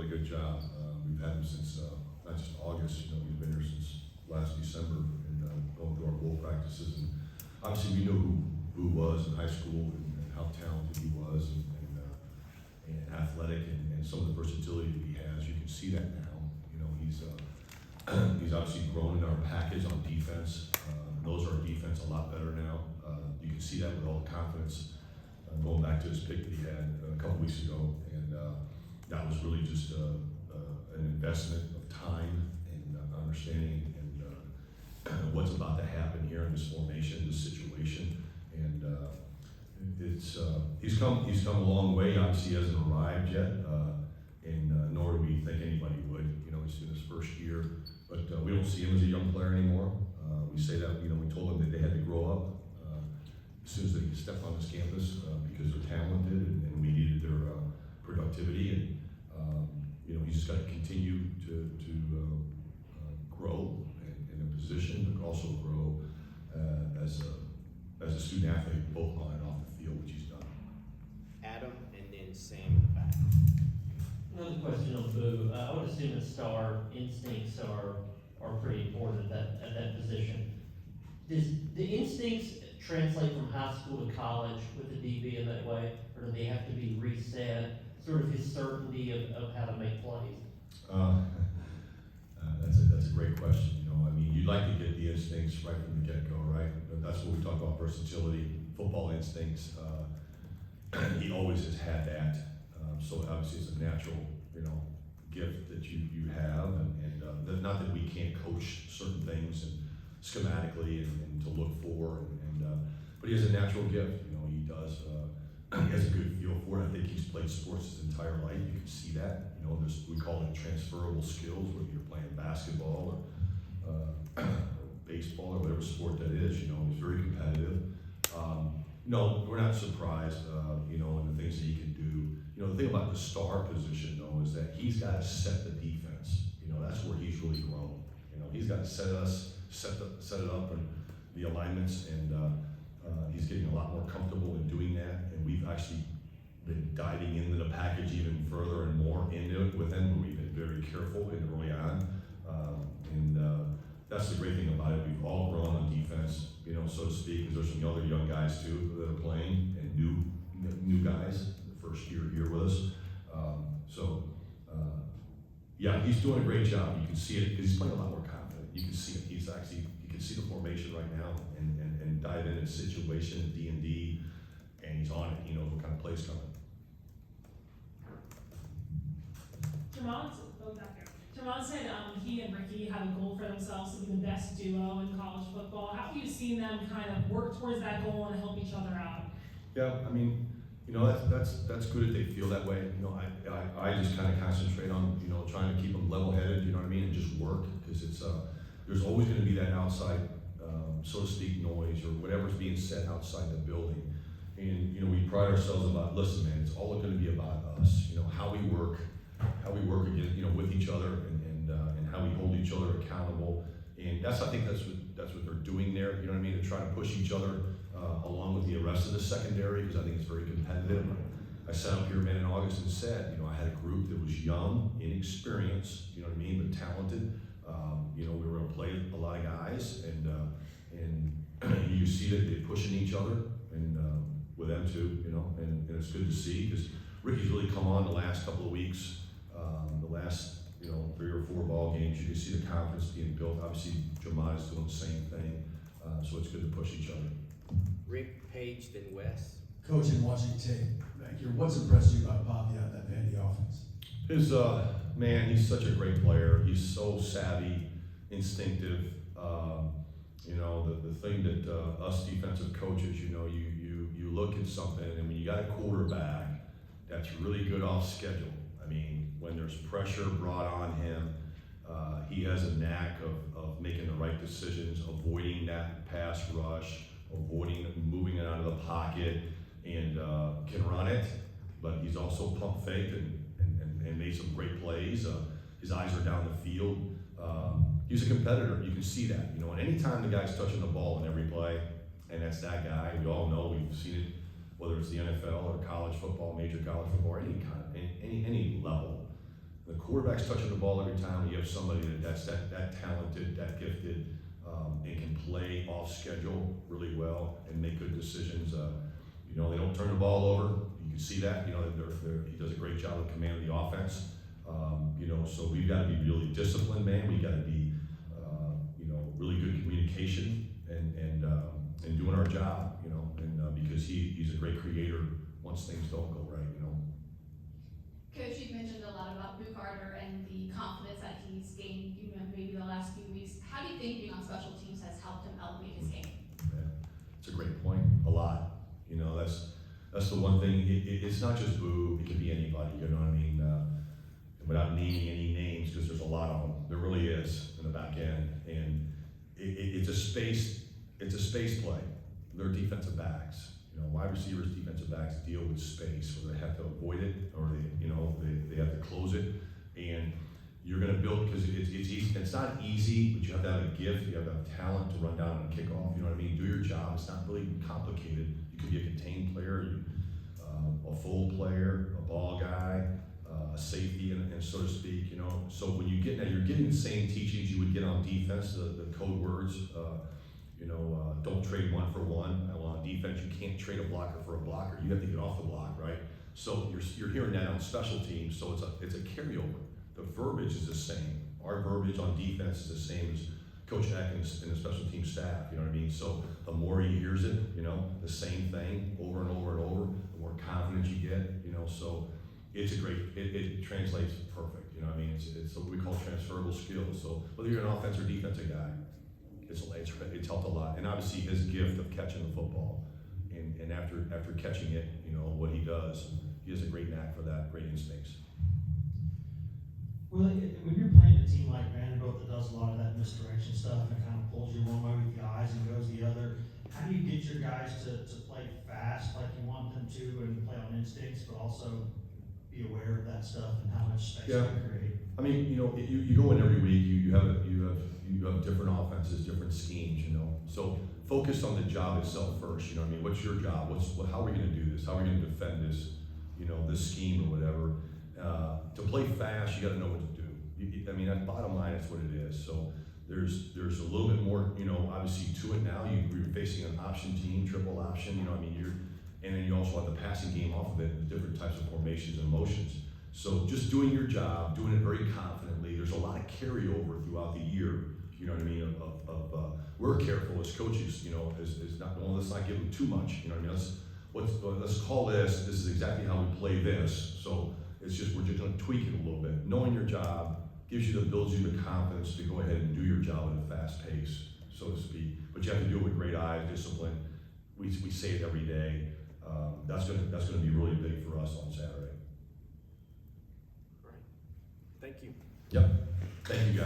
really good job. We've had him since not just August. You know, he's been here since last December and going through our bowl practices. And obviously, we knew who he was in high school and how talented he was and athletic and some of the versatility that he has. You can see that now. You know, he's obviously grown in our package on defense. Knows our defense a lot better now. You can see that with all the confidence. Going back to his pick that he had a couple weeks ago, and that was really just an investment of time and understanding and what's about to happen here in this formation, this situation, and he's come a long way. Obviously, he hasn't arrived yet, and nor do we think anybody would. You know, he's in his first year, but we don't see him as a young player anymore. We say that, you know, we told them that they had to grow up as soon as they stepped on this campus because they're talented and we needed their productivity. And you know, he's just got to continue to grow in a position, but also grow as a student athlete, both on and off the field, which he's done. Adam, and then Sam in the back. Another question on Boo. I would assume that star instincts are pretty important at that position. Does the instincts translate from high school to college with the DB in that way, or do they have to be reset? Sort of his certainty of how to make plays. That's a great question. You know, I mean, you'd like to get the instincts right from the get-go, right? But that's what we talk about, versatility, football instincts. He always has had that. So obviously, it's a natural, you know, gift that you have, and not that we can't coach certain things and schematically and to look for, but he has a natural gift. You know, he does. He has a good feel for it. I think he's played sports his entire life. You can see that. You know, we call it transferable skills, whether you're playing basketball or baseball or whatever sport that is. You know, he's very competitive. No, we're not surprised. You know, and the things that he can do. You know, the thing about the star position though is that he's got to set the defense. You know, that's where he's really grown. You know, he's got to set it up and the alignments, and he's getting a lot more comfortable in doing that. And we've actually been diving into the package even further and more into it with him. We've been very careful and early on, and that's the great thing about it. We've all grown on defense, you know, so to speak. Because there's some other young guys too that are playing, and new guys, the first year here with us. Yeah, he's doing a great job. You can see it because he's playing a lot more confident. You can see it. You can see the formation right now and dive into the situation, D&D, and he's on it. He knows what kind of plays coming. Jermon said he and Ricky have a goal for themselves to be the best duo in college football. How have you seen them kind of work towards that goal and help each other out? Yeah, I mean, you know, that's good if they feel that way. You know, I just kind of concentrate on, you know, trying to keep them level-headed, you know what I mean, and just work, because it's there's always going to be that outside, so to speak, noise or whatever's being said outside the building. And you know, we pride ourselves about, listen, man, it's all going to be about us. You know, how we work again, you know, with each other, and how we hold each other accountable. And I think that's what they're doing there. You know what I mean? To try to push each other along with the rest of the secondary, because I think it's very competitive. I sat up here, man, in August and said, you know, I had a group that was young, inexperienced, you know what I mean, but talented. You know, we were going to play a lot of guys, and you see that they're pushing each other, and with them too, you know, and it's good to see, because Ricky's really come on the last couple of weeks, the last, you know, 3 or 4 ball games. You can see the confidence being built. Obviously, Jermon is doing the same thing, so it's good to push each other. Rick, Paige, then Wes. Coach, in watching tape back here, what's impressed you about Bobby out that Vandy offense? Man, he's such a great player. He's so savvy, instinctive. You know, the thing that us defensive coaches, you know, you look at something, and when you got a quarterback that's really good off schedule, I mean, when there's pressure brought on him, he has a knack of making the right decisions, avoiding that pass rush, moving it out of the pocket, and can run it, but he's also pump faked and made some great plays. His eyes are down the field. He's a competitor. You can see that. You know, and anytime the guy's touching the ball in every play, and that's that guy. We all know, we've seen it, whether it's the NFL or college football, major college football, or any level. The quarterback's touching the ball every time. You have somebody that's that talented, that gifted, and can play off schedule really well and make good decisions. You know, they don't turn the ball over. You can see that. You know, he does a great job of commanding the offense. You know, so we've got to be really disciplined, man. We got to be, you know, really good communication and doing our job. You know, and because he's a great creator once things don't go right. You know. Coach, you've mentioned a lot about Boo Carter and the confidence that he's gained, you know, maybe the last few weeks. How do you think being on special teams has helped him elevate his game? Yeah, it's a great point. A lot. You know, that's the one thing. It's not just Boo. It could be anybody. You know what I mean? Without naming any names, because there's a lot of them. There really is in the back end, and it's a space. It's a space play. They're defensive backs. You know, wide receivers, defensive backs deal with space, where they have to avoid it, or they have to close it, and you're going to build, because it's easy. It's not easy, but you have to have a gift. You have to have talent to run down and kick off. You know what I mean? Do your job. It's not really complicated. You could be a contained player, a full player, a ball guy, a safety, and so to speak. You know, so when you get that, you're getting the same teachings you would get on defense. The code words. Don't trade one for one. On defense, you can't trade a blocker for a blocker. You have to get off the block, right? So you're hearing that on special teams. So it's a carryover. The verbiage is the same. Our verbiage on defense is the same as Coach Atkins and the special team staff. You know what I mean? So the more he hears it, you know, the same thing over and over and over, the more confidence you get. You know, so it's a great. It translates perfect. You know what I mean? It's what we call transferable skills. So whether you're an offensive or defensive guy, it's helped a lot. And obviously his gift of catching the football, and after catching it, you know what he does. He has a great knack for that, great instincts. Well, when you're playing a team like Vanderbilt that does a lot of that misdirection stuff and kind of pulls you one way with the eyes and goes the other, how do you get your guys to play fast like you want them to and play on instincts, but also be aware of that stuff and how much space they create? I mean, you know, you go in every week. You have different offenses, different schemes. You know, so focus on the job itself first. You know what I mean? What's your job? How are we going to do this? How are we going to defend this? You know, this scheme or whatever. To play fast, you got to know what to do. I mean, at bottom line, that's what it is. So there's a little bit more, you know, obviously to it now. You're facing an option team, triple option. You know, I mean, and then you also have the passing game off of it, the different types of formations and motions. So just doing your job, doing it very confidently. There's a lot of carryover throughout the year. You know what I mean? We're careful as coaches. You know, is not. Well, let's not give them too much. You know what I mean? Let's call this. This is exactly how we play this. So we're just going to tweak it a little bit. Knowing your job builds you the confidence to go ahead and do your job at a fast pace, so to speak. But you have to do it with great eyes, discipline. We say it every day. That's going to be really big for us on Saturday. Right. Thank you. Yep. Thank you, guys.